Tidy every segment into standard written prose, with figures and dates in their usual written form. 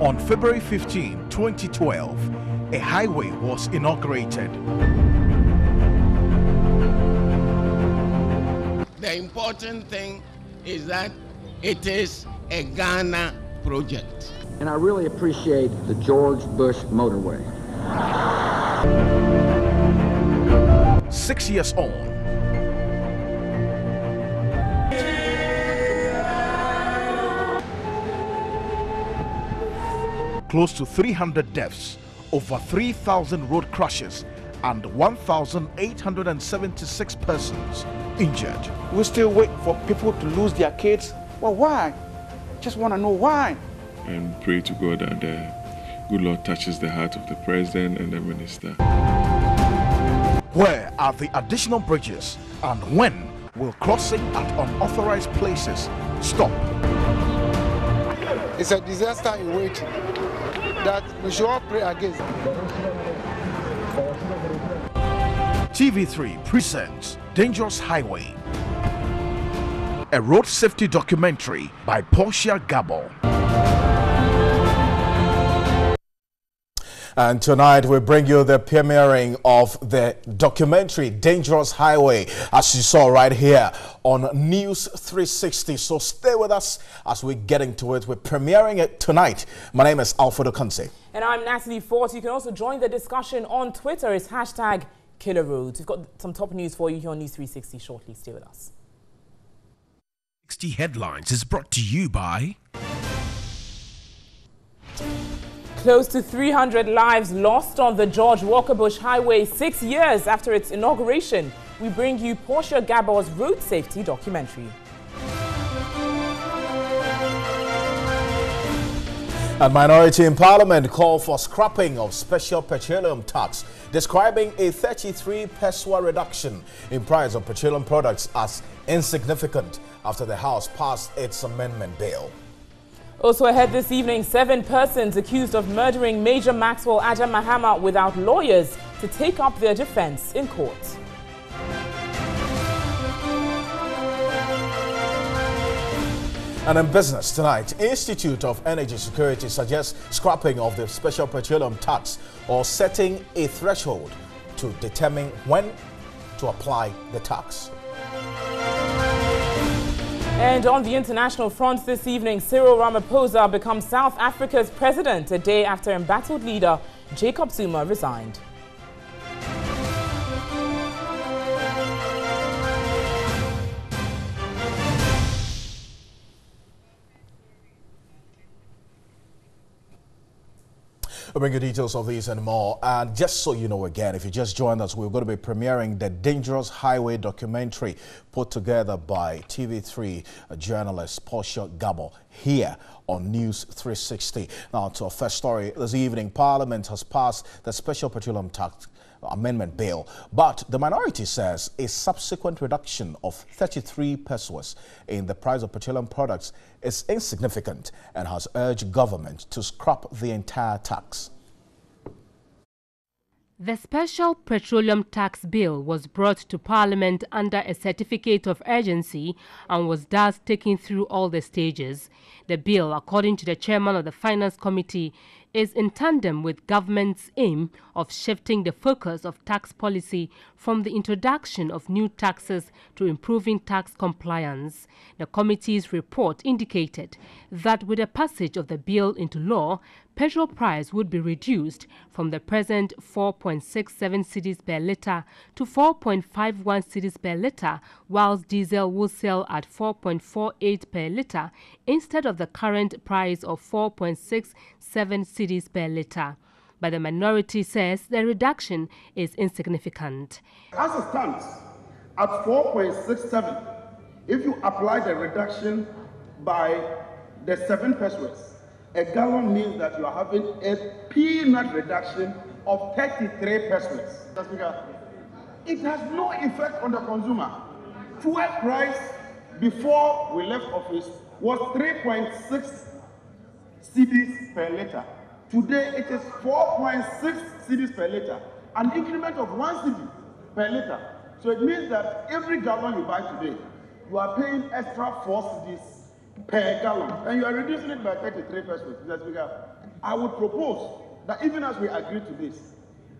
On February 15, 2012, a highway was inaugurated. The important thing is that it is a Ghana project. And I really appreciate the George Bush motorway. 6 years on, close to 300 deaths, over 3,000 road crashes, and 1,876 persons injured. We still wait for people to lose their kids. Well, why? Just want to know why. And pray to God that the good Lord touches the heart of the president and the minister. Where are the additional bridges, and when will crossing at unauthorized places stop? It's a disaster in waiting that we should all pray against. TV3 presents Dangerous Highway, a road safety documentary by Portia Gabor. And tonight we bring you the premiering of the documentary Dangerous Highway, as you saw right here on News 360. So stay with us as we get into it. We're premiering it tonight. My name is Alfredo Kanse. And I'm Natalie Fort. You can also join the discussion on Twitter. It's #KillerRoads. We've got some top news for you here on News 360 shortly. Stay with us. 60 Headlines is brought to you by... Close to 300 lives lost on the George Walker Bush Highway 6 years after its inauguration. We bring you Portia Gabor's road safety documentary. A minority in parliament called for scrapping of special petroleum tax, describing a 33 pesewa reduction in price of petroleum products as insignificant after the House passed its amendment bill. Also ahead this evening, 7 persons accused of murdering Major Maxwell Adam Mahama without lawyers to take up their defense in court. And in business tonight, Institute of Energy Security suggests scrapping of the special petroleum tax or setting a threshold to determine when to apply the tax. And on the international front this evening, Cyril Ramaphosa becomes South Africa's president a day after embattled leader Jacob Zuma resigned. We'll bring you details of these and more. And just so you know again, if you just joined us, we're going to be premiering the Dangerous Highway documentary put together by TV3 journalist Portia Gabor here on News 360. Now to our first story this evening, Parliament has passed the Special Petroleum Tax Amendment Bill, but the minority says a subsequent reduction of 33 pesewas in the price of petroleum products is insignificant and has urged government to scrap the entire tax. The Special Petroleum Tax Bill was brought to Parliament under a certificate of urgency and was thus taken through all the stages. The bill, according to the chairman of the Finance Committee, is in tandem with government's aim of shifting the focus of tax policy from the introduction of new taxes to improving tax compliance. The committee's report indicated that with the passage of the bill into law, petrol price would be reduced from the present 4.67 cedis per litre to 4.51 cedis per litre, whilst diesel will sell at 4.48 per litre instead of the current price of 4.67 cedis per litre. But the minority says the reduction is insignificant. As it stands, at 4.67, if you apply the reduction by the 7 pesewas, a gallon means that you are having a peanut reduction of 33 pesewas. It has no effect on the consumer. Fuel price before we left office was 3.6 cedis per litre. Today it is 4.6 cedis per litre, an increment of 1 cedi per litre. So it means that every gallon you buy today, you are paying extra 4 cedis per gallon, and you are reducing it by 33 pesewas. I would propose that even as we agree to this,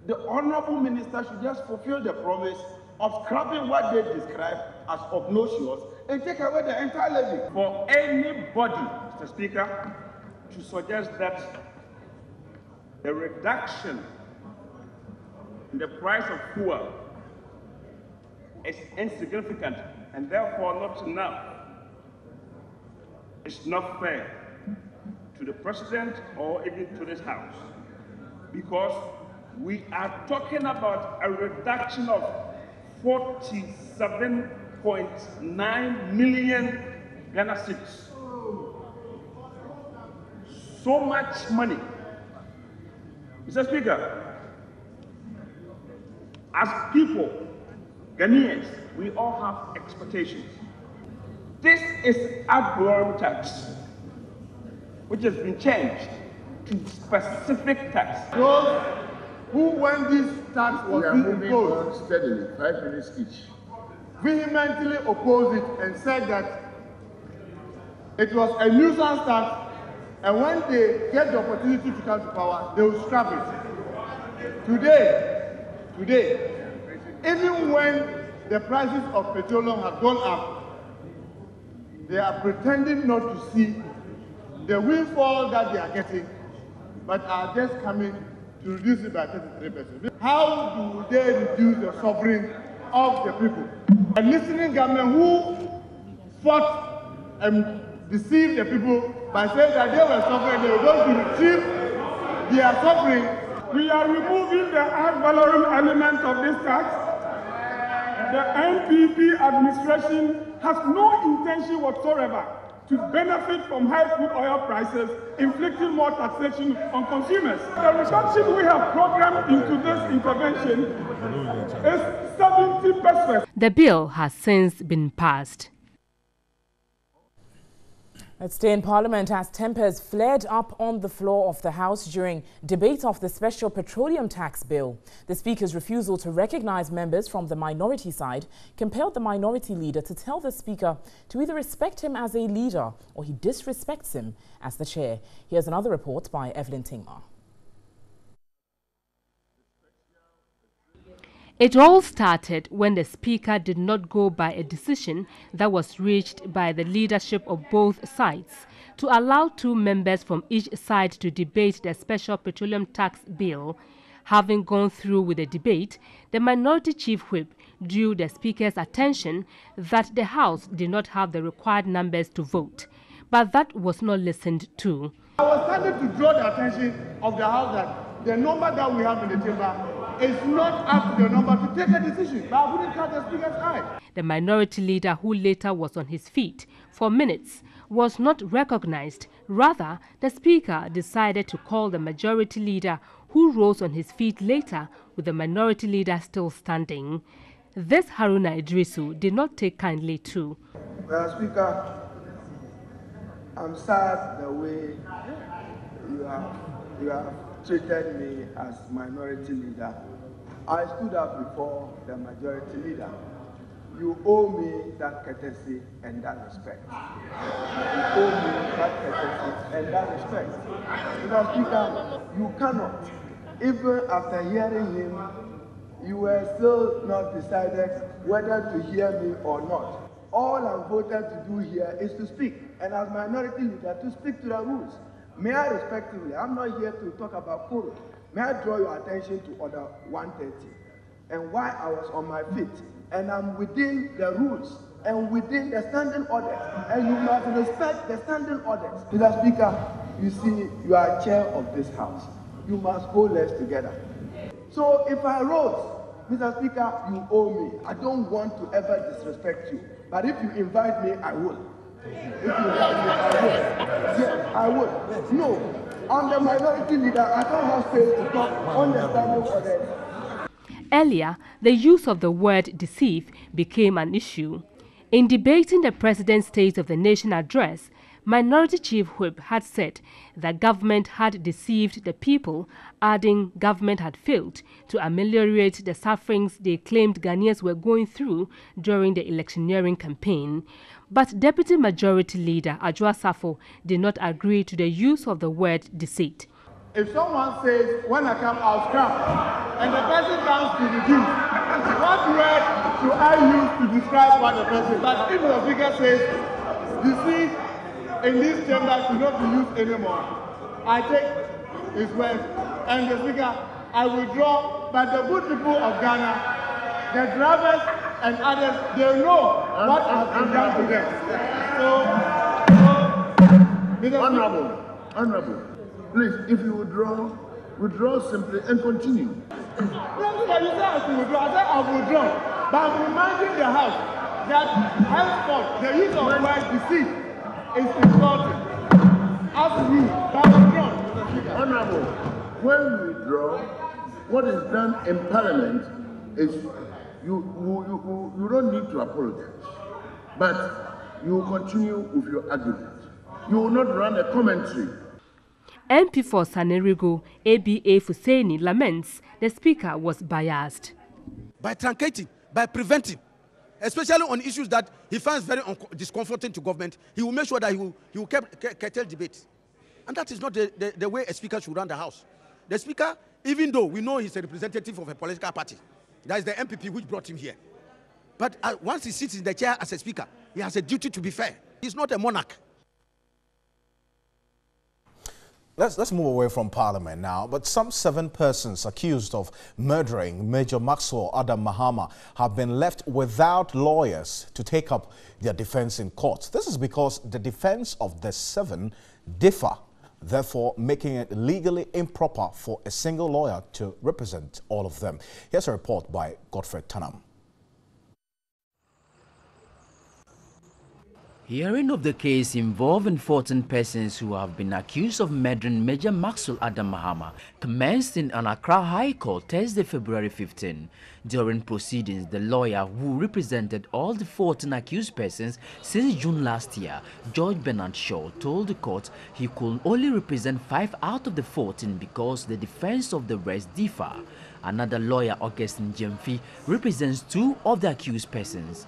the Honorable Minister should just fulfill the promise of scrapping what they describe as obnoxious and take away the entire levy. For anybody, Mr. Speaker, to suggest that the reduction in the price of fuel is insignificant and therefore not enough, it's not fair to the President or even to this House, because we are talking about a reduction of 47.9 million Ghana cedis. So much money. Mr. Speaker, as people, Ghanaians, we all have expectations. This is ad valorem tax, which has been changed to specific tax. Those who, when this tax was being imposed, steadily, 5 minutes each, vehemently opposed it and said that it was a nuisance tax, and when they get the opportunity to come to power, they will scrap it. Today, even when the prices of petroleum have gone up, they are pretending not to see the windfall that they are getting, but are just coming to reduce it by 33%. How do they reduce the suffering of the people? A listening government who fought and deceived the people by saying that they were suffering, they were going to retrieve their suffering. We are removing the ad valorem element of this tax. The NPP administration has no intention whatsoever to benefit from high crude oil prices, inflicting more taxation on consumers. The reduction we have programmed into this intervention is 70%. The bill has since been passed. Let's stay in Parliament as tempers flared up on the floor of the House during debate of the Special Petroleum Tax Bill. The Speaker's refusal to recognize members from the minority side compelled the minority leader to tell the Speaker to either respect him as a leader or he disrespects him as the chair. Here's another report by Evelyn Tingma. It all started when the Speaker did not go by a decision that was reached by the leadership of both sides to allow 2 members from each side to debate the Special Petroleum Tax Bill. Having gone through with the debate, the Minority Chief Whip drew the Speaker's attention that the House did not have the required numbers to vote, but that was not listened to. I was trying to draw the attention of the House that the number that we have in the chamber is not up to the number to take a decision, but I wouldn't cut the Speaker's eye. The minority leader, who later was on his feet for minutes, was not recognized. Rather, the Speaker decided to call the majority leader, who rose on his feet later with the minority leader still standing. This Haruna Idrisu did not take kindly to. Well, Speaker, I'm sad the way you have treated me as minority leader. I stood up before the majority leader. You owe me that courtesy and that respect. You owe me that courtesy and that respect. Mr. Speaker, you cannot, even after hearing him, you were still not decided whether to hear me or not. All I'm voted to do here is to speak, and as minority leader, to speak to the rules. May I respectively, I'm not here to talk about quorum. May I draw your attention to Order 130 and why I was on my feet, and I'm within the rules and within the standing orders, and you must respect the standing orders. Mr. Speaker, you see, you are chair of this House. You must hold us together. So if I rose, Mr. Speaker, you owe me. I don't want to ever disrespect you, but if you invite me, I will. If you invite me, I will. Yes, I would. No, I'm the minority leader. I don't have space to talk on the standing orders. Earlier, the use of the word deceive became an issue. In debating the President's State of the Nation address, Minority Chief Whip had said that government had deceived the people, adding government had failed to ameliorate the sufferings they claimed Ghanaians were going through during the electioneering campaign. But Deputy Majority Leader Adwoa Safo did not agree to the use of the word deceit. If someone says, when I come, I'll scrap, and the person comes to reduce, what word should I use to describe what the person? But if the speaker says, you see, in this chamber should not be used anymore, I take his word, and the speaker, I withdraw. But the good people of Ghana, the drivers and others, they know what has been done to them. So Honorable, please, if you withdraw simply and continue. I said I withdraw, but I'm reminding the House that henceforth the use of word deceit is insulting. As rule, but withdraw. Honorable, when you withdraw, what is done in Parliament is you don't need to apologize, but you will continue with your argument. You will not run a commentary. MP for Sanerigo, ABA Fuseni, laments the speaker was biased. By truncating, by preventing, especially on issues that he finds very discomforting to government, he will make sure that he will curtail debate. And that is not the way a speaker should run the House. The speaker, even though we know he's a representative of a political party, that is the MPP which brought him here. But once he sits in the chair as a speaker, he has a duty to be fair. He's not a monarch. Let's move away from Parliament now, but some 7 persons accused of murdering Major Maxwell Adam Mahama have been left without lawyers to take up their defense in court. This is because the defense of the 7 differ, therefore making it legally improper for a single lawyer to represent all of them. Here's a report by Godfrey Tanam. Hearing of the case involving 14 persons who have been accused of murdering Major Maxwell Adam Mahama commenced in an Accra High Court Thursday, February 15. During proceedings, the lawyer who represented all the 14 accused persons since June last year, George Bernard Shaw, told the court he could only represent 5 out of the 14 because the defense of the rest differ. Another lawyer, Augustine Jemfi, represents 2 of the accused persons.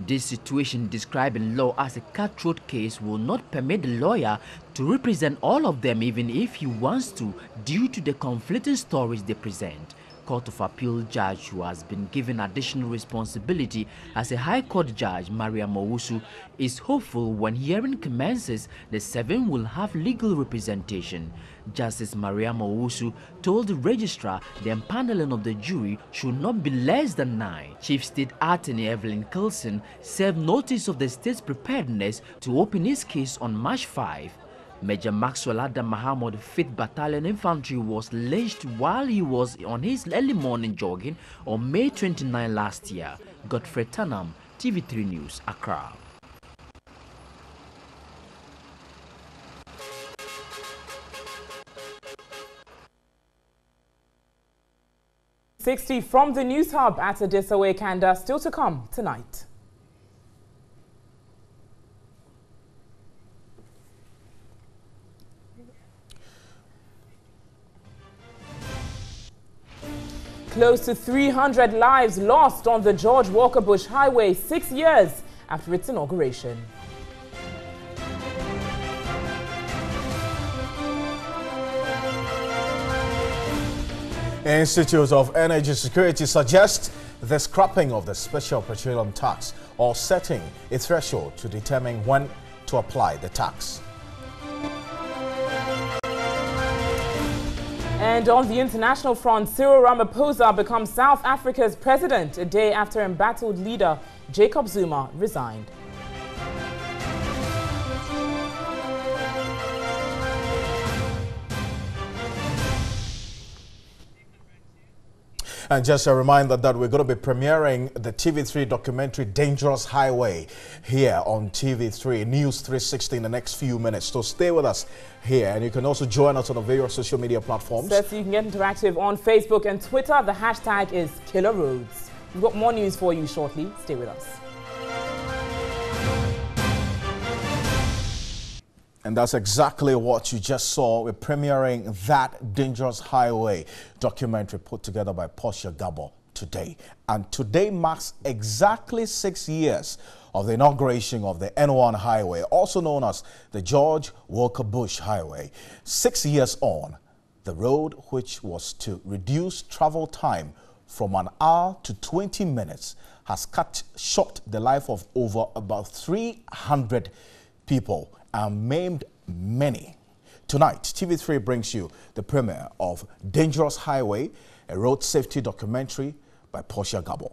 This situation, described in law as a cutthroat case, will not permit the lawyer to represent all of them even if he wants to, due to the conflicting stories they present. Court of Appeal judge who has been given additional responsibility as a High Court judge, Mariam Owusu, is hopeful when hearing commences the 7 will have legal representation. Justice Mariam Owusu told the registrar the empaneling of the jury should not be less than 9. Chief State Attorney Evelyn Kilson served notice of the state's preparedness to open his case on March 5. Major Maxwell Adam Mahama, 5th Battalion Infantry, was lynched while he was on his early morning jogging on May 29 last year. Godfrey Tanam, TV3 News, Accra. .60 from the News Hub at Adisawe Kanda, still to come tonight. Close to 300 lives lost on the George Walker Bush Highway 6 years after its inauguration. Institute of Energy Security suggests the scrapping of the special petroleum tax or setting a threshold to determine when to apply the tax. And on the international front, Cyril Ramaphosa becomes South Africa's president a day after embattled leader Jacob Zuma resigned. And just a reminder that we're going to be premiering the TV3 documentary Dangerous Highway here on TV3 News 360 in the next few minutes. So stay with us here, and you can also join us on the various social media platforms. So you can get interactive on Facebook and Twitter. The hashtag is Killer Roads. We've got more news for you shortly. Stay with us. And that's exactly what you just saw. We're premiering that Dangerous Highway documentary put together by Portia Gabo today. And today marks exactly 6 years of the inauguration of the N1 Highway, also known as the George Walker Bush Highway. 6 years on, The road, which was to reduce travel time from an hour to 20 minutes, has cut short the life of over about 300 people and maimed many. Tonight, TV3 brings you the premiere of Dangerous Highway, a road safety documentary by Portia Gabo.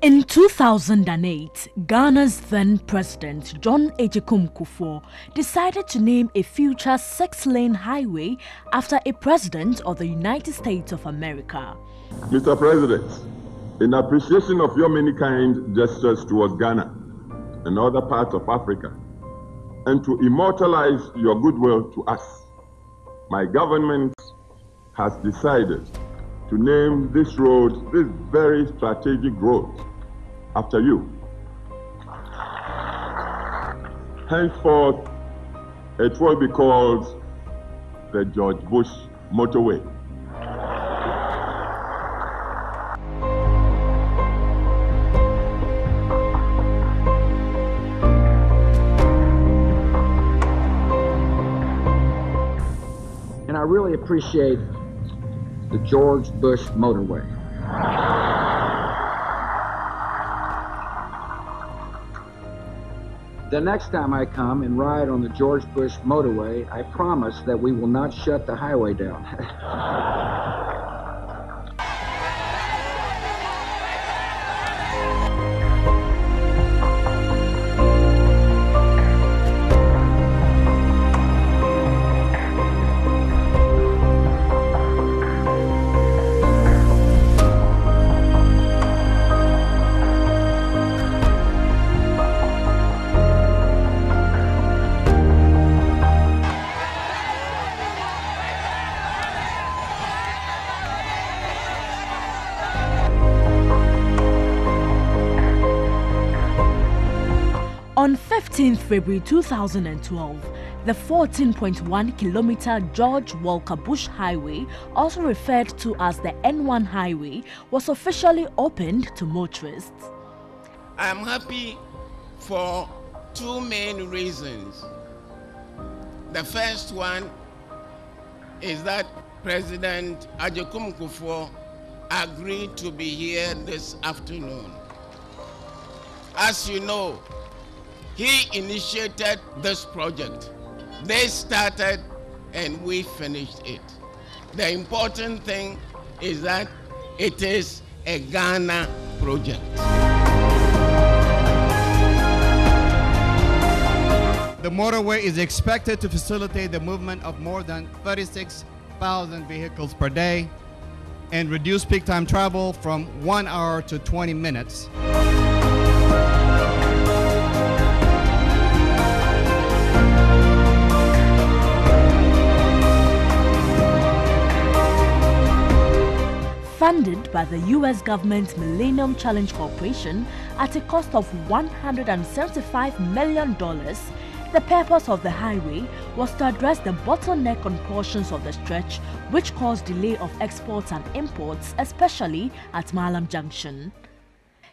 In 2008, Ghana's then President John Agyekum Kufuor decided to name a future 6-lane highway after a president of the United States of America. Mr. President, in appreciation of your many kind gestures towards Ghana and other parts of Africa, and to immortalize your goodwill to us, my government has decided to name this road, this very strategic road, after you. Henceforth, it will be called the George Bush Motorway. And I really appreciate the George Bush Motorway. The next time I come and ride on the George Bush Motorway, I promise that we will not shut the highway down. On 15th February 2012, the 14.1-kilometer George Walker Bush Highway, also referred to as the N1 Highway, was officially opened to motorists. I am happy for two main reasons. The first one is that President Agyekum Kufuor agreed to be here this afternoon. As you know, he initiated this project. They started and we finished it. The important thing is that it is a Ghana project. The motorway is expected to facilitate the movement of more than 36,000 vehicles per day and reduce peak time travel from 1 hour to 20 minutes. Funded by the U.S. government's Millennium Challenge Corporation at a cost of $175 million, the purpose of the highway was to address the bottleneck on portions of the stretch which caused delay of exports and imports, especially at Malam Junction.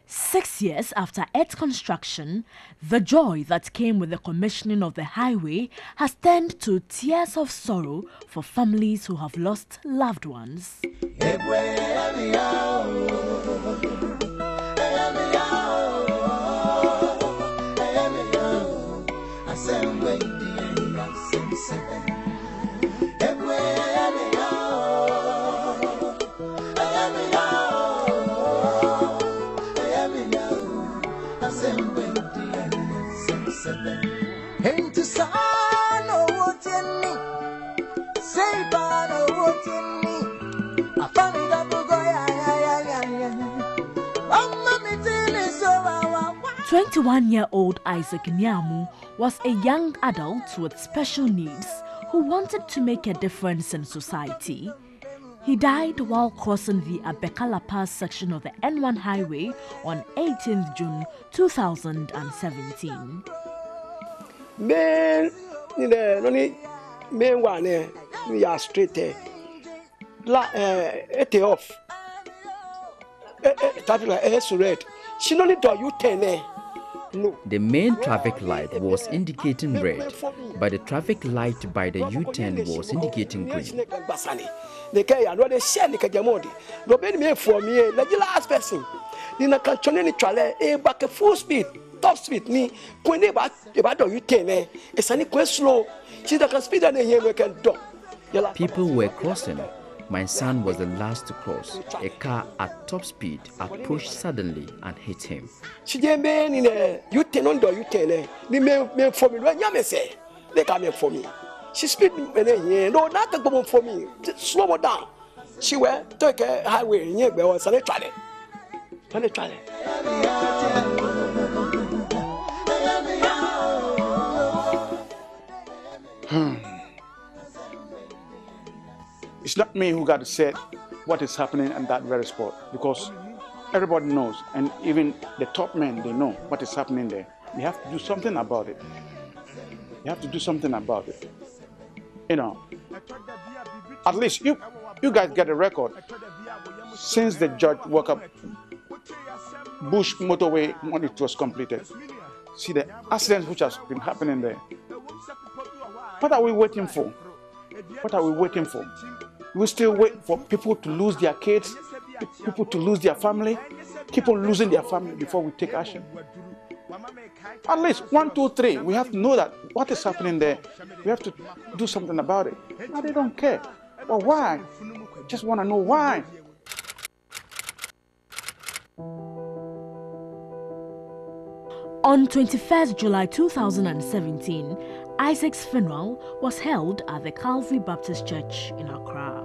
6 years after its construction, the joy that came with the commissioning of the highway has turned to tears of sorrow for families who have lost loved ones. The 21-year-old Isaac Nyamu was a young adult with special needs who wanted to make a difference in society. He died while crossing the Abekala Pass section of the N1 highway on 18th June 2017. We are straight there. It off. Traffic light is red. She no need to U-turn. No. The main traffic light was indicating red, but the traffic light by the U-turn was indicating green. Last person, Nina can turn any trailer, back at full speed, top speed. Me, when they about U-turn, it's only quite slow. She can speed and here we can do. People were crossing. My son was the last to cross. A car at top speed approached suddenly and hit him. She didn't in a U-turn on the U-turn. They made for me. When you say they come for me, she speed me. No, not the woman for me. Slow her down. She went to a highway near the was a trolley. It's not me who got to say what is happening in that very spot, because everybody knows, and even the top men, they know what is happening there. They have to do something about it. You have to do something about it. You know, at least you guys get a record. Since the judge woke up Bush motorway when it was completed, see the accidents which has been happening there. What are we waiting for? What are we waiting for? We still wait for people to lose their kids, people to lose their family, keep on losing their family before we take action. At least 1, 2, 3, we have to know that what is happening there. We have to do something about it. No, they don't care. Well, why? Just want to know why. On 21st July 2017, Isaac's funeral was held at the Calvary Baptist Church in Accra.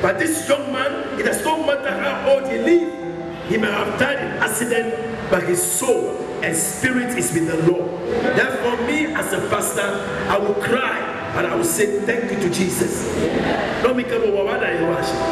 But this young man, it does not matter how old he lives, he may have died in accident, but his soul and spirit is with the Lord. Therefore, me as a pastor, I will cry and I will say thank you to Jesus. Don't make a wawada in worship.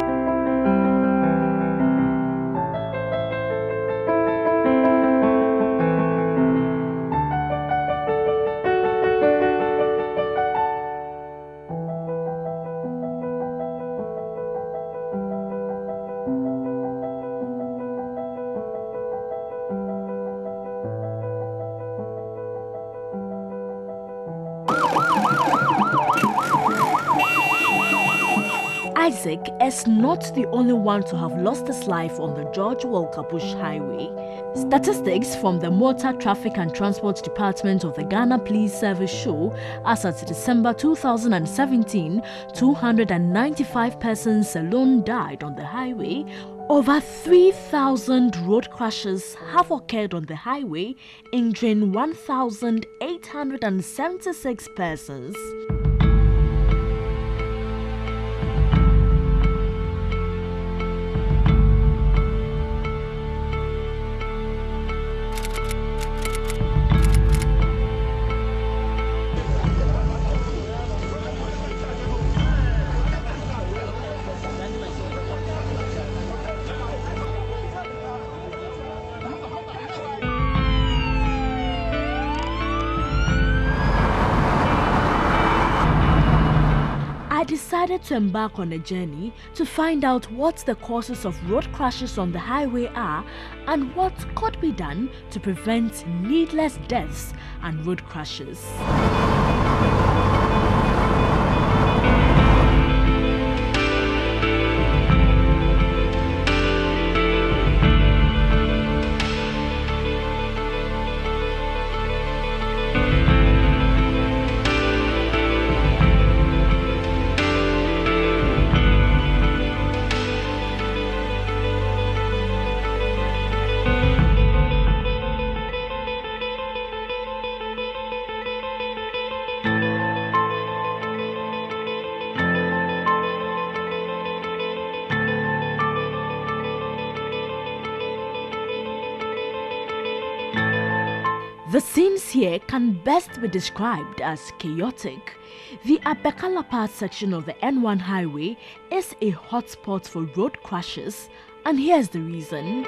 Isaac is not the only one to have lost his life on the George Walker Bush Highway. Statistics from the Motor Traffic and Transport Department of the Ghana Police Service show as at December 2017, 295 persons alone died on the highway. Over 3,000 road crashes have occurred on the highway, injuring 1,876 persons. I decided to embark on a journey to find out what the causes of road crashes on the highway are and what could be done to prevent needless deaths and road crashes. The scenes here can best be described as chaotic. The Abekalapat section of the N1 highway is a hotspot for road crashes, and here's the reason.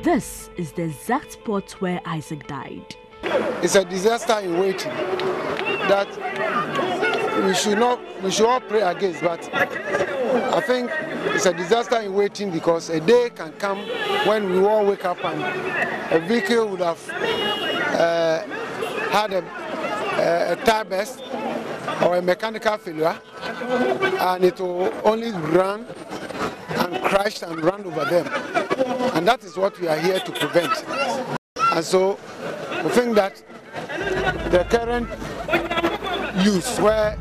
This is the exact spot where Isaac died. It's a disaster in waiting that we should all pray against, but I think it's a disaster in waiting because a day can come when we all wake up and a vehicle would have had a tire burst or a mechanical failure, and it will only run and crash and run over them. And that is what we are here to prevent. And so we think that the current use where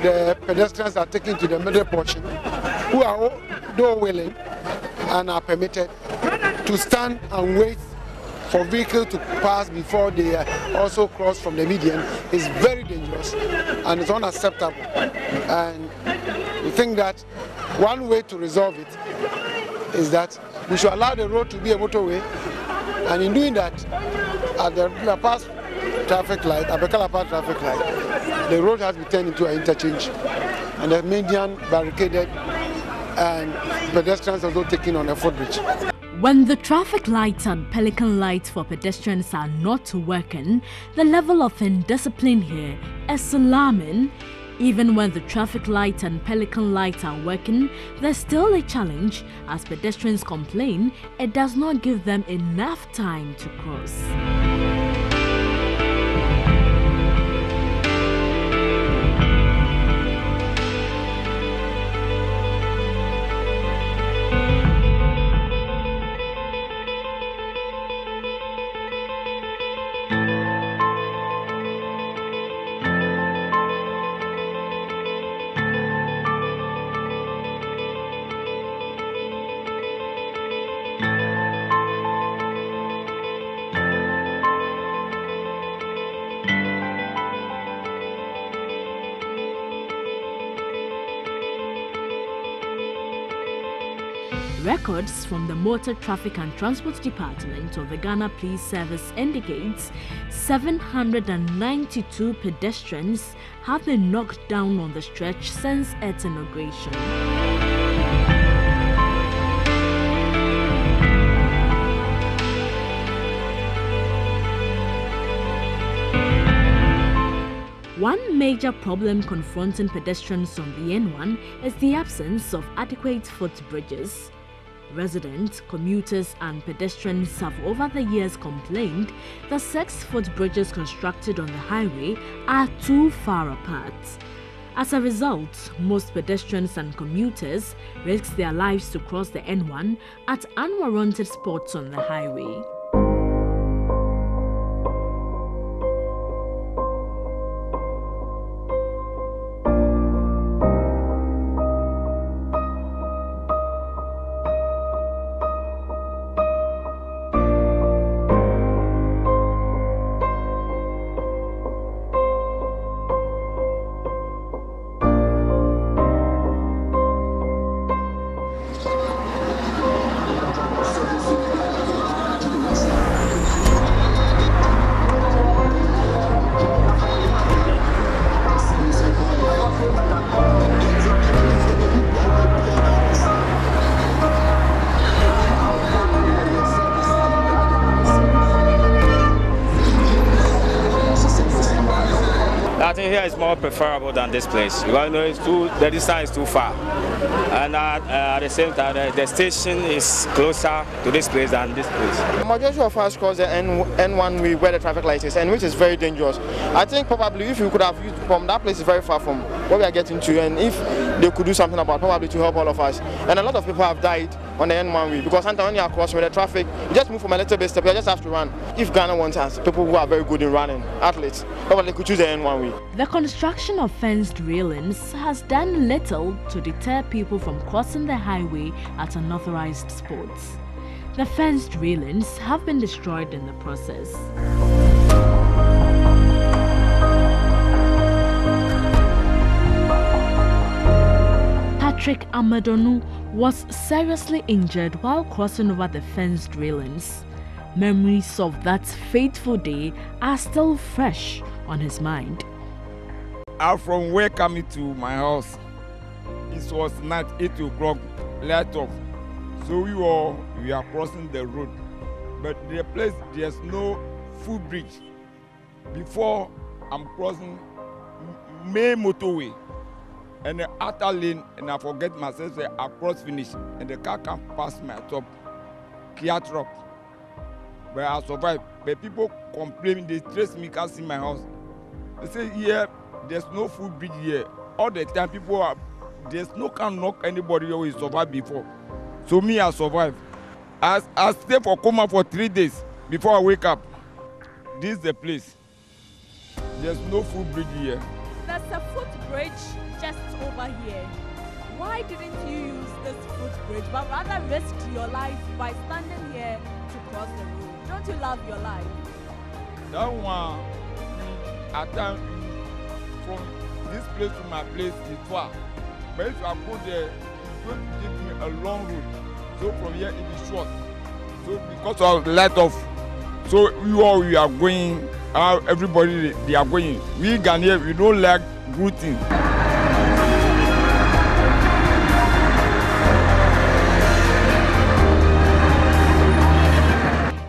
the pedestrians are taken to the middle portion, who are though willing and are permitted to stand and wait for vehicles to pass before they also cross from the median, is very dangerous and it's unacceptable. And we think that one way to resolve it is that we should allow the road to be a motorway, and in doing that, at the Abekalapat traffic light, the road has been turned into an interchange, and the median barricaded, and pedestrians also taken on a footbridge. When the traffic lights and pelican lights for pedestrians are not working, the level of indiscipline here is alarming. Even when the traffic light and pelican lights are working, there's still a challenge as pedestrians complain it does not give them enough time to cross. Records from the Motor Traffic and Transport Department of the Ghana Police Service indicates 792 pedestrians have been knocked down on the stretch since its inauguration. One major problem confronting pedestrians on the N1 is the absence of adequate footbridges. Residents, commuters and pedestrians have over the years complained the 6 footbridges constructed on the highway are too far apart. As a result, most pedestrians and commuters risk their lives to cross the N1 at unwarranted spots on the highway. think here is more preferable than this place. Because the distance is too far. And at the same time, the station is closer to this place than this place. The majority of us cross the N1 way where the traffic light is, and which is very dangerous. I think probably if you could have used from that place is very far from where we are getting to, and if they could do something about probably to help all of us. And a lot of people have died on the N1 way because sometimes when you are crossing with the traffic, you just move from a little bit step, you just have to run. If Ghana wants us, people who are very good in running, athletes, probably could choose the N1 way. The construction of fenced railings has done little to deter people from crossing the highway at unauthorized spots. The fenced railings have been destroyed in the process. Patrick Amadonu was seriously injured while crossing over the fenced railings. Memories of that fateful day are still fresh on his mind. I'm from where coming to my house. It was night 8 o'clock, light off. So we are crossing the road. But the place, there's no footbridge. Before I'm crossing main motorway and the outer lane, and I forget myself, say I cross finish, and the car can pass my top, Kia truck. But I survived. But people complain, they trace me, can't see my house. They say here, there's no footbridge here. All the time people there's no can knock anybody who survived before. So me, I survived. I stayed for coma for 3 days before I wake up. This is the place. There's no footbridge here. There's a footbridge just over here. Why didn't you use this footbridge but rather risk your life by standing here to cross the road? Don't you love your life? That one, at times, from this place to my place is far. But if I go there, it's going to take me a long road. So from here it is short. So because of the light off, so we are going, everybody they are going. We Ghanaians, we don't like good things.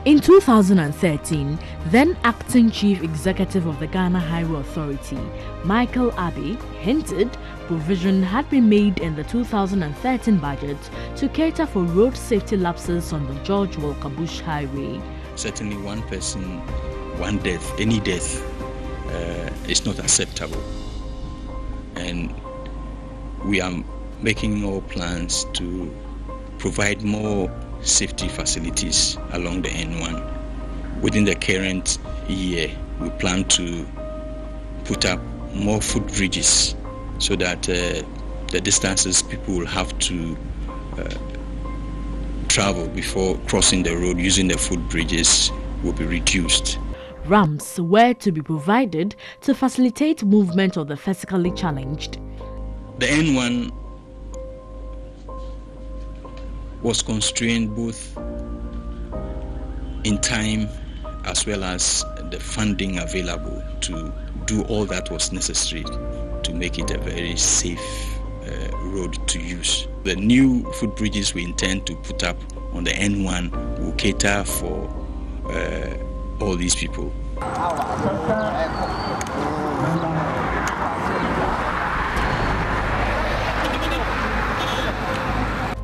In 2013, then acting chief executive of the Ghana Highway Authority, Michael Abbey, hinted provision had been made in the 2013 budget to cater for road safety lapses on the George Walker Bush Highway. Certainly one person, one death, any death is not acceptable. And we are making all plans to provide more safety facilities along the N1. Within the current year, we plan to put up more footbridges so that the distances people will have to travel before crossing the road using the footbridges will be reduced. Ramps were to be provided to facilitate movement of the physically challenged. The N1 was constrained both in time as well as the funding available to do all that was necessary to make it a very safe road to use. The new footbridges we intend to put up on the N1 will cater for all these people.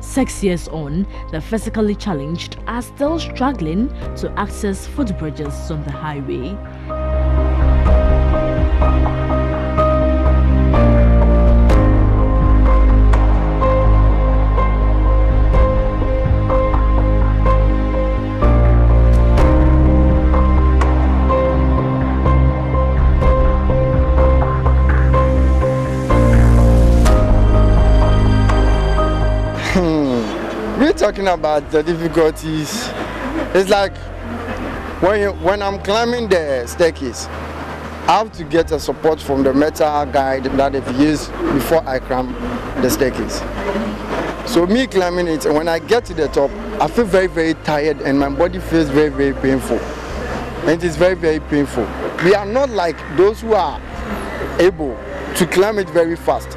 6 years on, the physically challenged are still struggling to access footbridges on the highway. We're talking about the difficulties. It's like when I'm climbing the staircase, I have to get a support from the metal guide that I've used before I climb the staircase. So me climbing it, when I get to the top, I feel very, very tired and my body feels very, very painful. And it is very, very painful. We are not like those who are able to climb it very fast,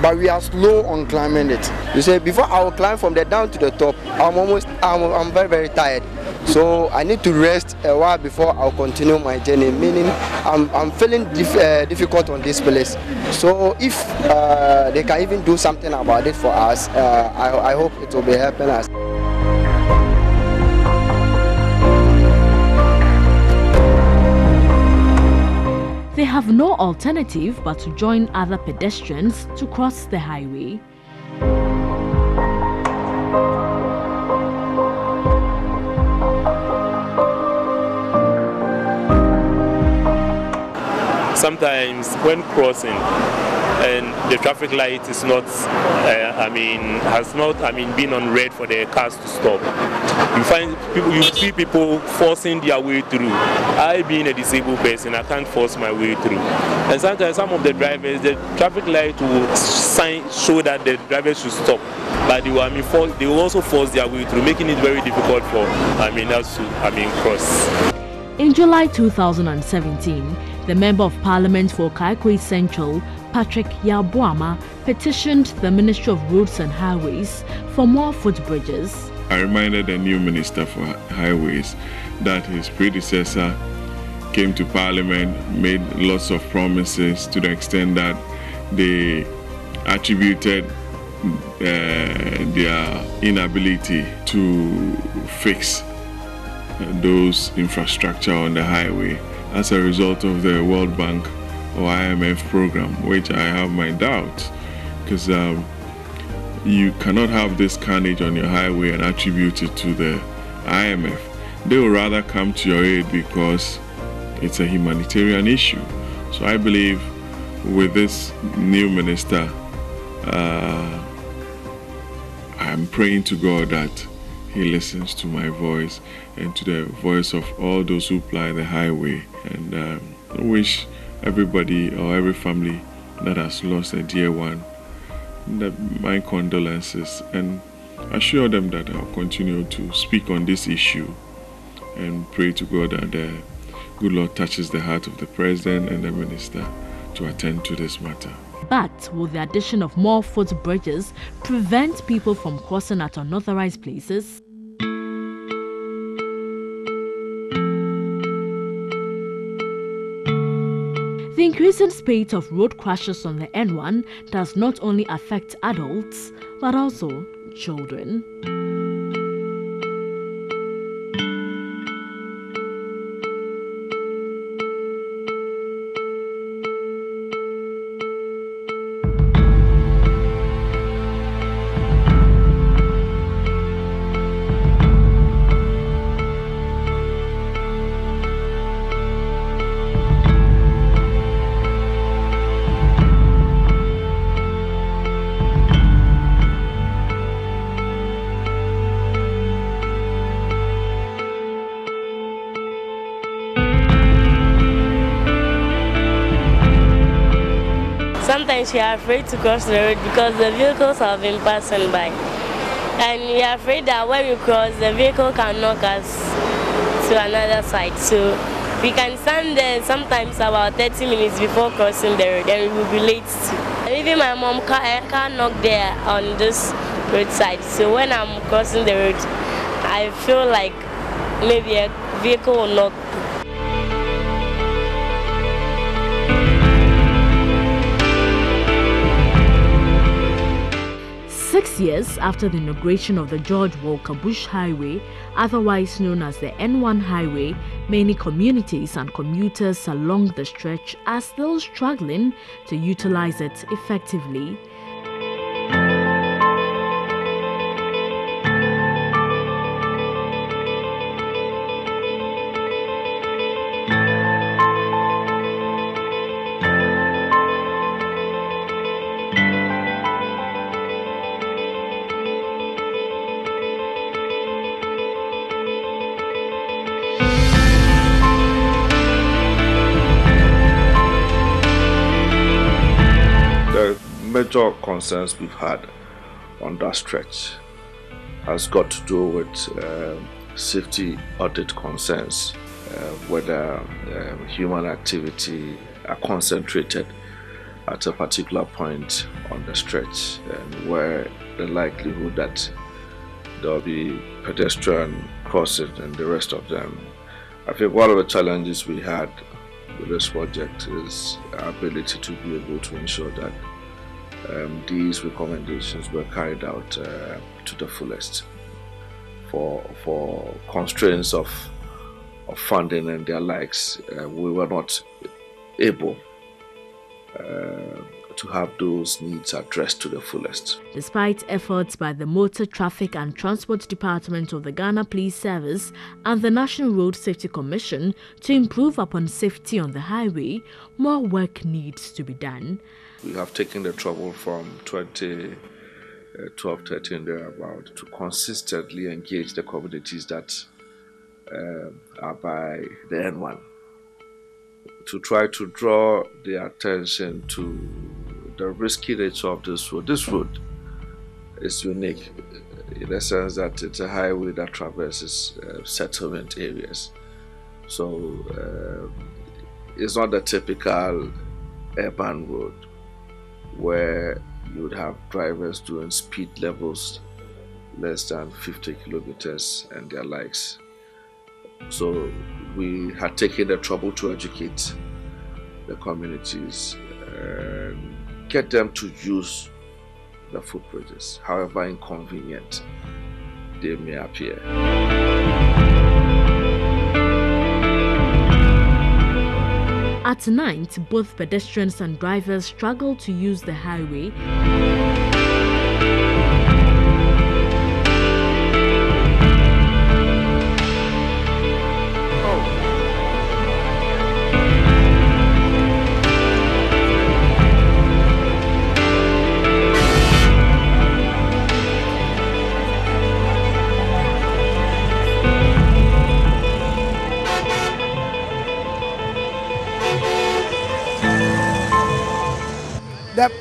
but we are slow on climbing it. You say before I will climb from the down to the top, I'm very, very tired. So I need to rest a while before I'll continue my journey, meaning I'm feeling difficult on this place. So if they can even do something about it for us, I hope it will be helping us. They have no alternative but to join other pedestrians to cross the highway. Sometimes when crossing and the traffic light is not, has not, been on red for the cars to stop, you see people forcing their way through. I, being a disabled person, I can't force my way through. And sometimes some of the drivers, the traffic light will show that the drivers should stop, but they will also force their way through, making it very difficult for us to cross. In July 2017, the Member of Parliament for Kaikui Central, Patrick Yabuama, petitioned the Ministry of Roads and Highways for more footbridges. I reminded the new Minister for Highways that his predecessor came to Parliament, made lots of promises to the extent that they attributed their inability to fix those infrastructure on the highway as a result of the World Bank or IMF program, which I have my doubts, because you cannot have this carnage on your highway and attribute it to the IMF. They will rather come to your aid because it's a humanitarian issue. So I believe with this new minister, I'm praying to God that he listens to my voice and to the voice of all those who ply the highway. And I wish everybody or every family that has lost a dear one my condolences, and assure them that I'll continue to speak on this issue and pray to God that the good Lord touches the heart of the President and the Minister to attend to this matter. But will the addition of more footbridges prevent people from crossing at unauthorized places? The increasing spate of road crashes on the N1 does not only affect adults, but also children. Sometimes we are afraid to cross the road because the vehicles have been passing by. And we are afraid that when we cross, the vehicle can knock us to another side. So we can stand there sometimes about 30 minutes before crossing the road, and we will be late too. Even my mom can't knock there on this roadside. So when I'm crossing the road, I feel like maybe a vehicle will knock. 6 years after the inauguration of the George Walker Bush Highway, otherwise known as the N1 Highway, many communities and commuters along the stretch are still struggling to utilize it effectively. Major concerns we've had on that stretch has got to do with safety audit concerns, whether human activity are concentrated at a particular point on the stretch, and where the likelihood that there'll be pedestrian crossing and the rest of them. I think one of the challenges we had with this project is our ability to be able to ensure that these recommendations were carried out to the fullest. For constraints of funding and their likes, we were not able to have those needs addressed to the fullest. Despite efforts by the Motor Traffic and Transport Department of the Ghana Police Service and the National Road Safety Commission to improve upon safety on the highway, more work needs to be done. We have taken the trouble from 2012-13 thereabout to consistently engage the communities that are by the N1, to try to draw their attention to the risky nature of this road. This road is unique in the sense that it's a highway that traverses settlement areas. So it's not the typical urban road where you would have drivers doing speed levels less than 50 kilometers and their likes. So we had taken the trouble to educate the communities and get them to use the footbridges, however inconvenient they may appear. At night, both pedestrians and drivers struggle to use the highway.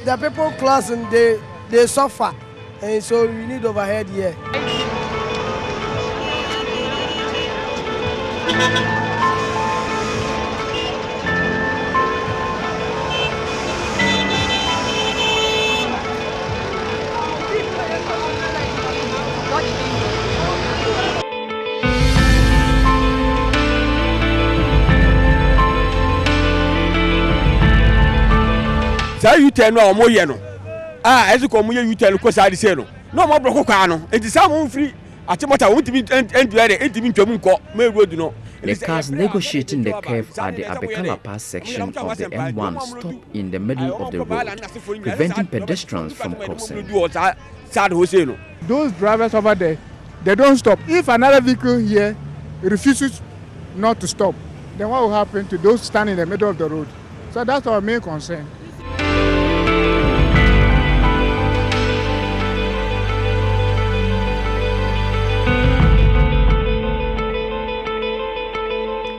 The people crossing, they suffer, and so we need overhead here. You tell no more yeno. As you come here, you tell because I say no. No more brocano. It is some free. At what I want to be and may road, you know. The cars negotiating the curve at the Abekala Pass section of the M1 stop in the middle of the road, preventing pedestrians from crossing. Those drivers over there, they don't stop. If another vehicle here refuses not to stop, then what will happen to those standing in the middle of the road? So that's our main concern.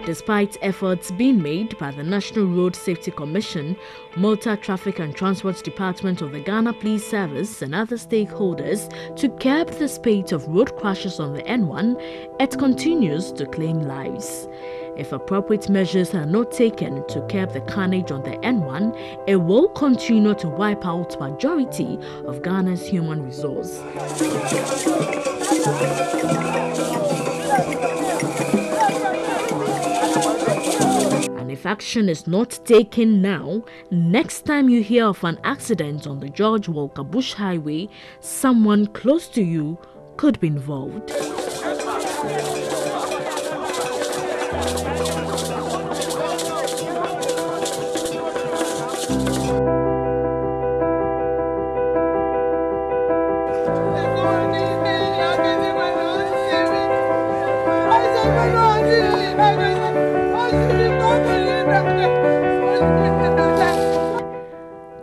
Despite efforts being made by the National Road Safety Commission, Motor Traffic and Transport Department of the Ghana Police Service and other stakeholders to curb the spate of road crashes on the N1, it continues to claim lives. If appropriate measures are not taken to curb the carnage on the N1, it will continue to wipe out majority of Ghana's human resource. If action is not taken now, next time you hear of an accident on the George Walker Bush Highway, someone close to you could be involved.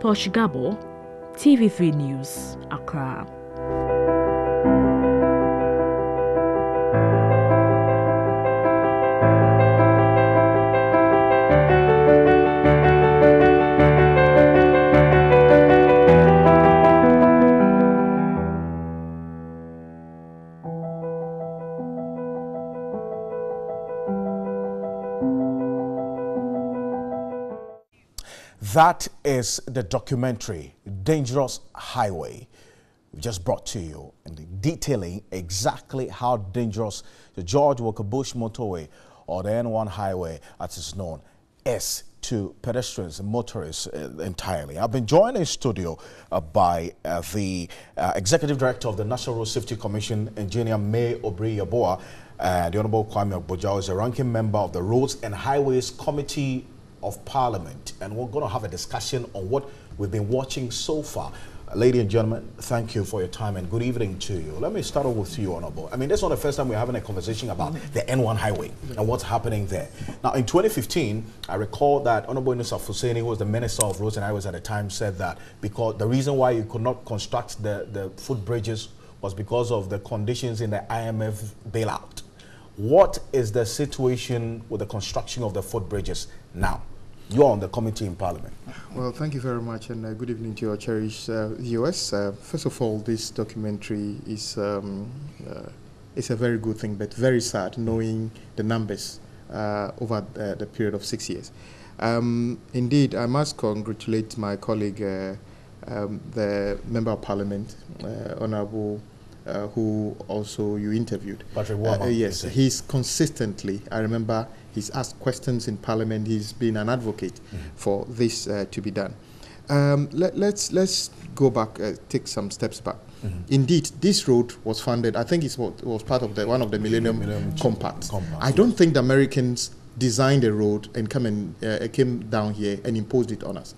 Posh Gabo, TV3 News, Accra. That is the documentary, Dangerous Highway. we've just brought to you and detailing exactly how dangerous the George Walker Bush motorway, or the N1 highway as it's known, is to pedestrians and motorists entirely. I've been joined in studio by the Executive Director of the National Road Safety Commission, Engineer May Obri-Yaboah, and the Honorable Kwame Ogbojao is a ranking member of the Roads and Highways Committee of Parliament. And we're going to have a discussion on what we've been watching so far. Ladies and gentlemen, thank you for your time and good evening to you. Let me start off with you, Honorable. I mean, this is not the first time we're having a conversation about the N1 highway and what's happening there. Now, in 2015, I recall that Honorable Nusaf Hussaini, who was the Minister of Roads and Highways at the time, said that because the reason why you could not construct the footbridges was because of the conditions in the IMF bailout. What is the situation with the construction of the footbridges now? You're on the committee in Parliament. Well, thank you very much, and good evening to your cherished viewers. First of all, this documentary is it's a very good thing, but very sad knowing the numbers over the period of 6 years. Indeed, I must congratulate my colleague, the Member of Parliament, Honourable, who also you interviewed. Patrick Wama. Yes, he's consistently, I remember, he's asked questions in Parliament. He's been an advocate for this to be done. Let's go back, take some steps back. Indeed, this road was funded. I think it was part of one of the Millennium Compact. I don't think the Americans designed a road and came down here and imposed it on us.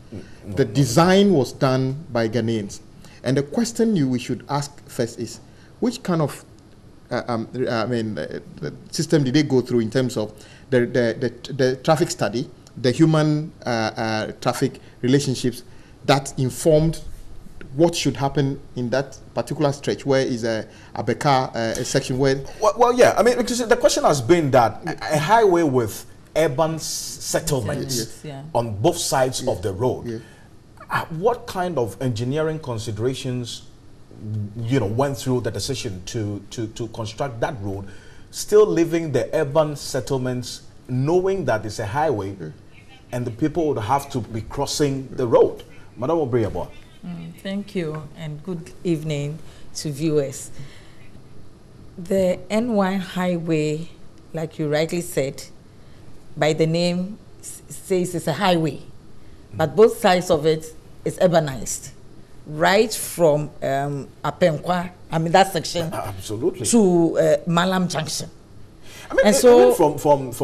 The design was done by Ghanaians, and the question we should ask first is, which kind of the system did they go through in terms of the traffic study, the human traffic relationships that informed what should happen in that particular stretch, where is a Abeka section where... Well, yeah, I mean, because the question has been that a highway with urban settlements on both sides of the road, what kind of engineering considerations went through the decision to construct that road, still leaving the urban settlements, knowing that it's a highway and the people would have to be crossing the road? Madam Obri-Yaboah. Thank you and good evening to viewers. The N1 highway, like you rightly said, by the name says it's a highway, but both sides of it is urbanized. Right from Apenkwa, I mean that section, absolutely, to Malam Junction. I mean, and so from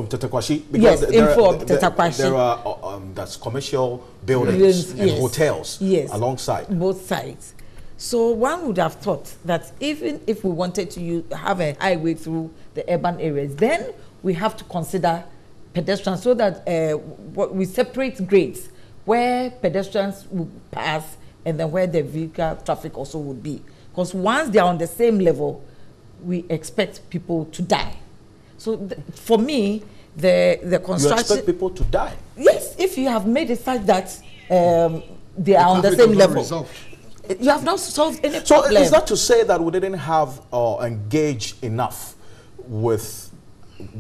Tetakwashi, because there are that's commercial buildings and hotels alongside both sides. So one would have thought that even if we wanted to have a highway through the urban areas, then we have to consider pedestrians so that we separate grades where pedestrians will pass and then where the vehicle traffic also would be. Because once they are on the same level, we expect people to die. So for me, the construction... You expect people to die? Yes, if you have made the fact that they are on the same level. You have not solved any problem. So is that to say that we didn't have engaged enough with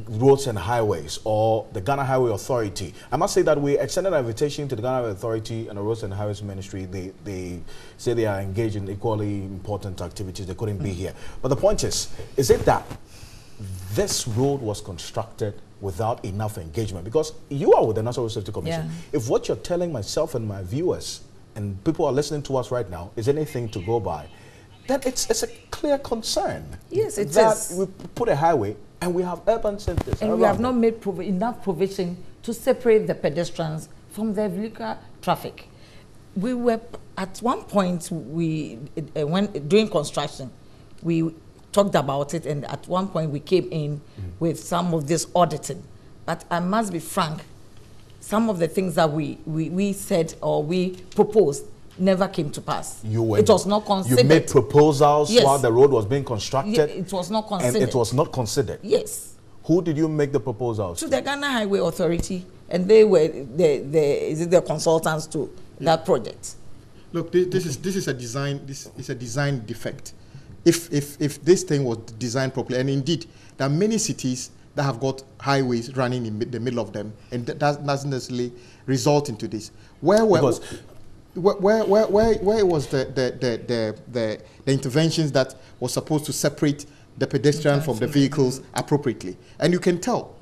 Roads and Highways or the Ghana Highway Authority? I must say that we extended an invitation to the Ghana Highway Authority and the Roads and Highways Ministry. They say they are engaged in equally important activities. They couldn't be here. But the point is it that this road was constructed without enough engagement? Because you are with the National Road Safety Commission. If what you're telling myself and my viewers and people are listening to us right now is anything to go by, then it's a clear concern. Yes, it is. We put a highway and we have urban centers. And we have not made enough provision to separate the pedestrians from the vehicular traffic. We were, at one point, when during construction, we talked about it, and at one point we came in with some of this auditing. But I must be frank, some of the things that we said or we proposed never came to pass. It was not considered. You made proposals while the road was being constructed? Yeah, it was not considered. And it was not considered? Yes. Who did you make the proposals to? The Ghana Highway Authority, and they were the consultants to that project. Look, this is a design. This is a design defect. If this thing was designed properly, and indeed there are many cities that have got highways running in the middle of them, and that doesn't necessarily result into this. where was the interventions that was supposed to separate the pedestrian from the vehicles appropriately? And you can tell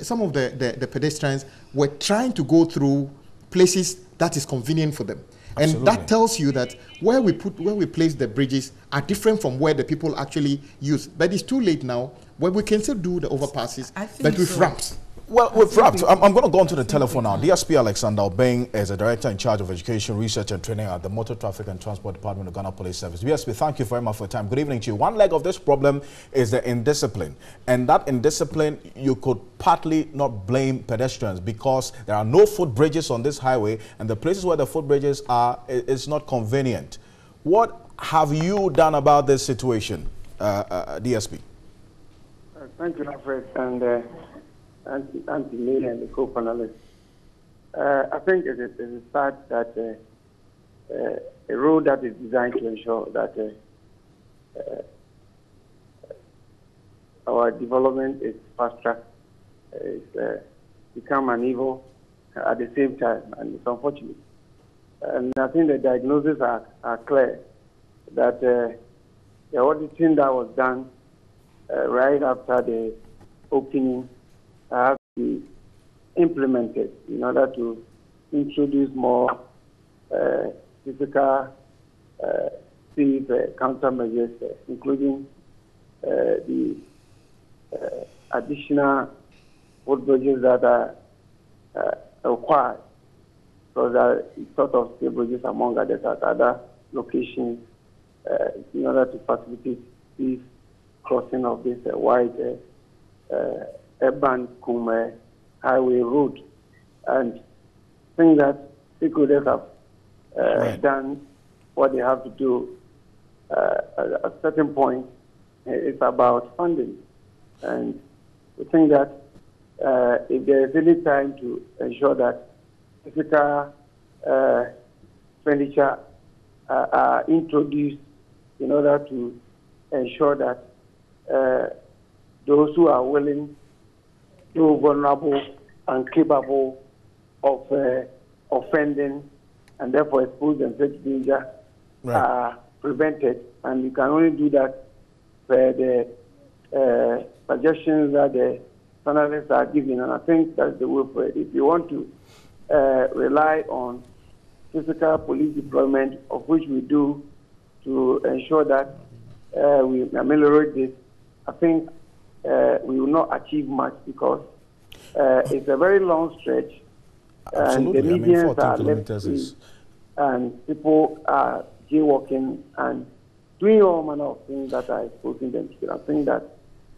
some of the pedestrians were trying to go through places that is convenient for them. And that tells you that where we place the bridges are different from where the people actually use. But it's too late now, where we can still do the overpasses, but with ramps. Well, with ramps, I'm going to go on to the telephone now. DSP Alexander Obeng is a director in charge of education, research and training at the Motor Traffic and Transport Department of Ghana Police Service. DSP, thank you very much for your time. Good evening to you. One leg of this problem is the indiscipline. And that indiscipline, you could partly not blame pedestrians because there are no footbridges on this highway, and the places where the footbridges are, it's not convenient. What have you done about this situation, DSP? Thank you, Alfred, and Auntie May and the co-panelists. I think it is a start that a road that is designed to ensure that our development is fast-tracked, is become an evil at the same time, and it's unfortunate. And I think the diagnoses are clear that the auditing that was done right after the opening have to be implemented in order to introduce more physical safe countermeasures, including the additional footbridges that are required, so that sort of steel bridges among others at other locations in order to facilitate this crossing of this wide urban Kume highway road. And I think that stakeholders have done what they have to do. At a certain point, it's about funding. And we think that if there is any time to ensure that physical expenditure are introduced in order to ensure that those who are willing, those vulnerable and capable of offending and therefore expose themselves to danger are prevented. And you can only do that by the suggestions that the panelists are giving. And I think that's the way for it. If you want to rely on physical police deployment, of which we do, to ensure that we ameliorate this, I think we will not achieve much because it's a very long stretch. Absolutely. And the medians are left free, and people are jaywalking and doing all manner of things that are exposing them to. I think that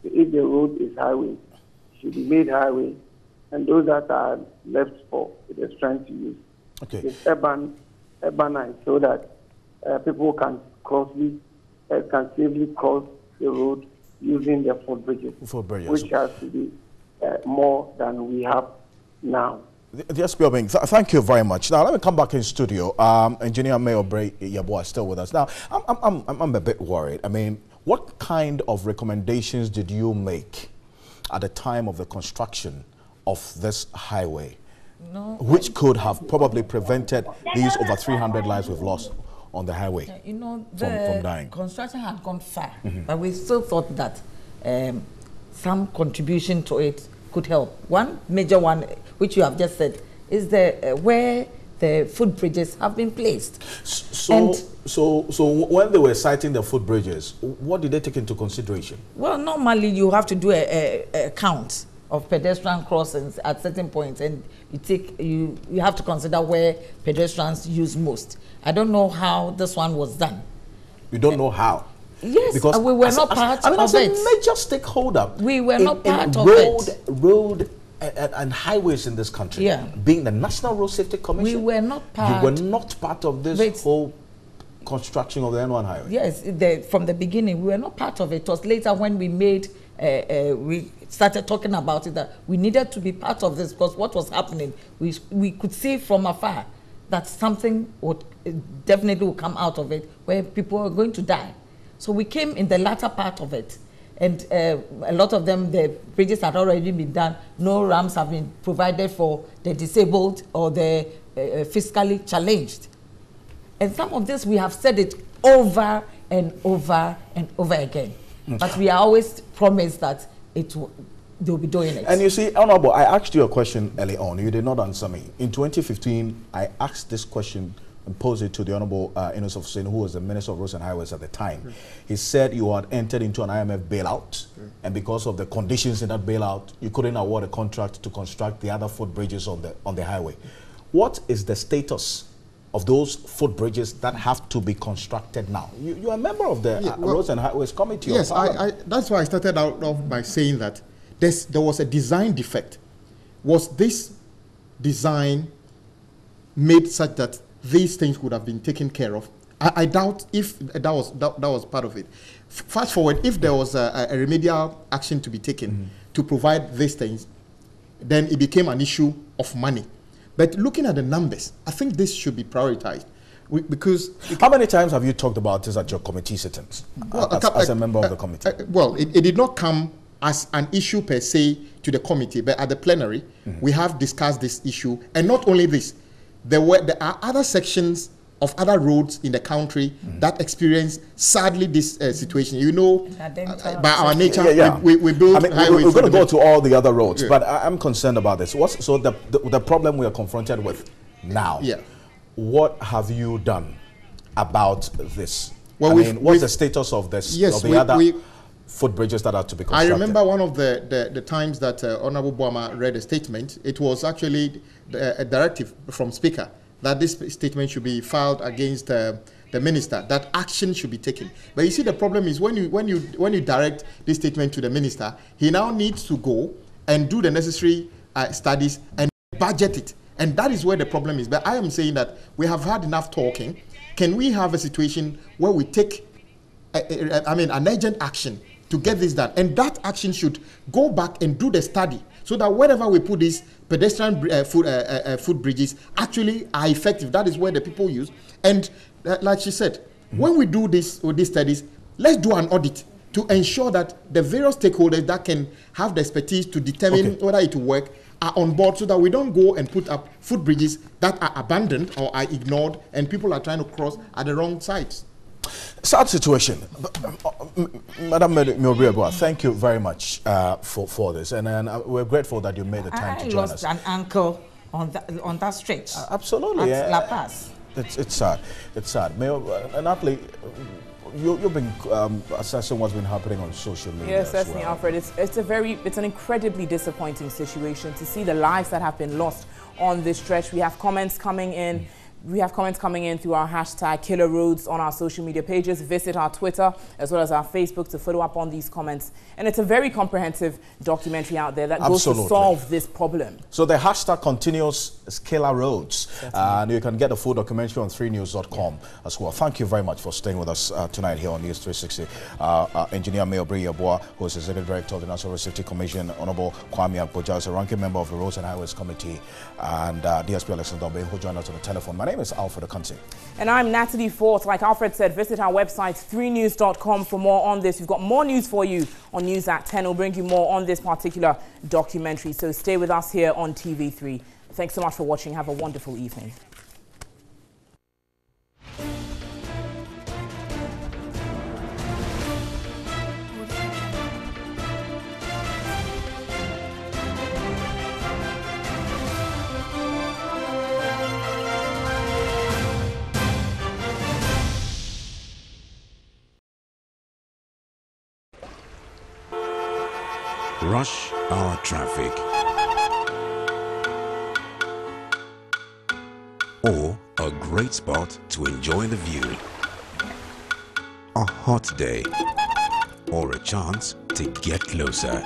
if the road is highway, it should be made highway, and those that are left for pedestrians to use, it's urbanized so that people can safely cross the road using the footbridges, which has to be more than we have now. DSP Obeng, thank you very much. Now let me come back in studio. Engineer May Obey Yabo is still with us. Now I'm a bit worried. I mean, what kind of recommendations did you make at the time of the construction of this highway, which could have probably prevented these over 300 lives we've lost on the highway? You know, from dying. Construction had gone far, but we still thought that some contribution to it could help. One major one, which you have just said, is the where the footbridges have been placed. So when they were citing the footbridges, what did they take into consideration? Well, normally you have to do a count of pedestrian crossings at certain points, and you have to consider where pedestrians use most. I don't know how this one was done. You don't know how? Yes, because we were not part of it. As a major stakeholder, we were not part of it. Road and highways in this country, being the National Road Safety Commission, we were not part. You were not part of this whole construction of the N1 highway. Yes, from the beginning, we were not part of it. It was later when we made, we started talking about it that we needed to be part of this, because what was happening, we could see from afar that something would definitely come out of it where people were going to die. So we came in the latter part of it, and a lot of them, the bridges had already been done. No ramps have been provided for the disabled or the physically challenged. And some of this, we have said it over and over and over again. But we are always promised that they'll be doing it. And you see, Honorable, I asked you a question early on. You did not answer me. In 2015, I asked this question and posed it to the Honorable Enos of Hussein, who was the Minister of Roads and Highways at the time. He said you had entered into an IMF bailout, and because of the conditions in that bailout, you couldn't award a contract to construct the other footbridges on the highway. What is the status of those footbridges that have to be constructed now? You are a member of the Roads and Highways Committee. Yes, that's why I started out by saying that there was a design defect. Was this design made such that these things would have been taken care of? I doubt if that was part of it. Fast forward, if there was a remedial action to be taken to provide these things, then it became an issue of money. But looking at the numbers, I think this should be prioritized. Because how many times have you talked about this at your committee sittings, as a member of the committee? Well, it did not come as an issue per se to the committee, but at the plenary, we have discussed this issue. And not only this, there are other sections of other roads in the country that experience, sadly, this situation. You know, by our nature, we build highways. We're going to go to all the other roads, but I'm concerned about this. So the problem we are confronted with now, what have you done about this? Well, what's the status of this? Yes, of the other footbridges that are to be constructed? I remember one of the times that Honorable Boama read a statement. It was actually a directive from Speaker that this statement should be filed against the minister, that action should be taken. But you see, the problem is when you direct this statement to the minister, he now needs to go and do the necessary studies and budget it. And that is where the problem is. But I am saying that we have had enough talking. Can we have a situation where we take an urgent action to get this done? And that action should go back and do the study so that wherever we put these pedestrian footbridges actually are effective. That is where the people use. And like she said, when we do this with these studies, let's do an audit to ensure that the various stakeholders that can have the expertise to determine whether it will work are on board, so that we don't go and put up footbridges that are abandoned or are ignored and people are trying to cross at the wrong sides. Sad situation. Madam Miobriabua, thank you very much for this, and we're grateful that you made the time to join us. I lost an uncle on that stretch. Absolutely. At La Paz. It's sad. It's sad. Mayor Natalie, you've been assessing what's been happening on social media. Yes, certainly, Alfred. It's an incredibly disappointing situation to see the lives that have been lost on this stretch. We have comments coming in. We have comments coming in through our hashtag Killer Roads on our social media pages. Visit our Twitter as well as our Facebook to follow up on these comments. And it's a very comprehensive documentary out there that goes to solve this problem. So the hashtag continues Killer Roads. And you can get the full documentary on 3news.com as well. Thank you very much for staying with us tonight here on News 360. Engineer Miobriabua, who is Executive Director of the National Road Safety Commission, Honorable Kwame Akpoja, is a ranking member of the Roads and Highways Committee, and DSP Alexander Dombe, who joined us on the telephone. My name is Alfred Akanti. And I'm Natalie Fort. Like Alfred said, visit our website, 3news.com, for more on this. We've got more news for you on News at 10. We'll bring you more on this particular documentary. So stay with us here on TV3. Thanks so much for watching. Have a wonderful evening. Rush hour traffic, or a great spot to enjoy the view, a hot day, or a chance to get closer,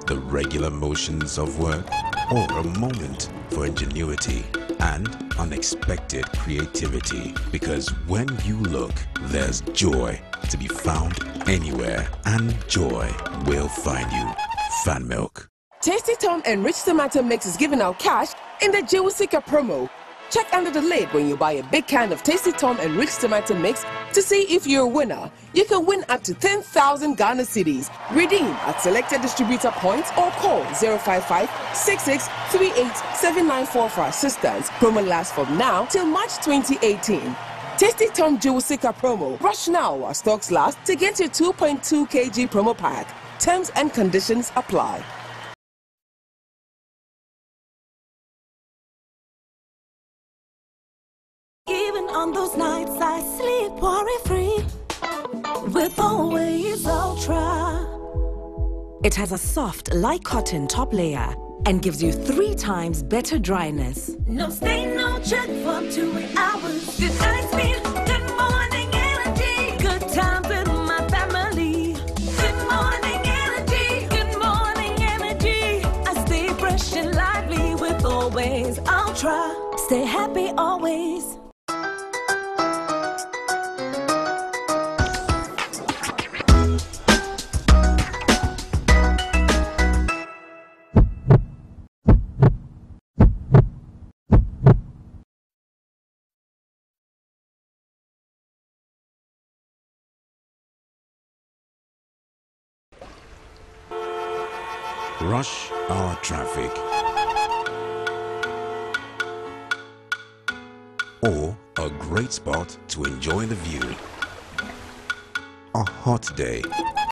the regular motions of work, or a moment for ingenuity and unexpected creativity. Because when you look, there's joy to be found anywhere, and joy will find you. Fan Milk. Tasty Tom Enriched Tomato Mix is giving out cash in the Jewusika promo. Check under the lid when you buy a big can of Tasty Tom Enriched Tomato Mix to see if you're a winner. You can win up to 10,000 Ghana cedis. Redeem at selected distributor points or call 055-6638-794 for assistance. Promo lasts from now till March 2018. Tasty Tom Jewelsika promo. Rush now while stocks last to get your 2.2 kg promo pack. Terms and conditions apply. Even on those nights I sleep worry-free with Always Ultra. It has a soft, light cotton top layer and gives you 3 times better dryness. No stain, no check for 2 hours. Good night speed, good morning energy. Good times with my family. Good morning energy. Good morning energy. I stay fresh and lively with Always Ultra. Stay happy always. Rush hour traffic, or a great spot to enjoy the view. A hot day.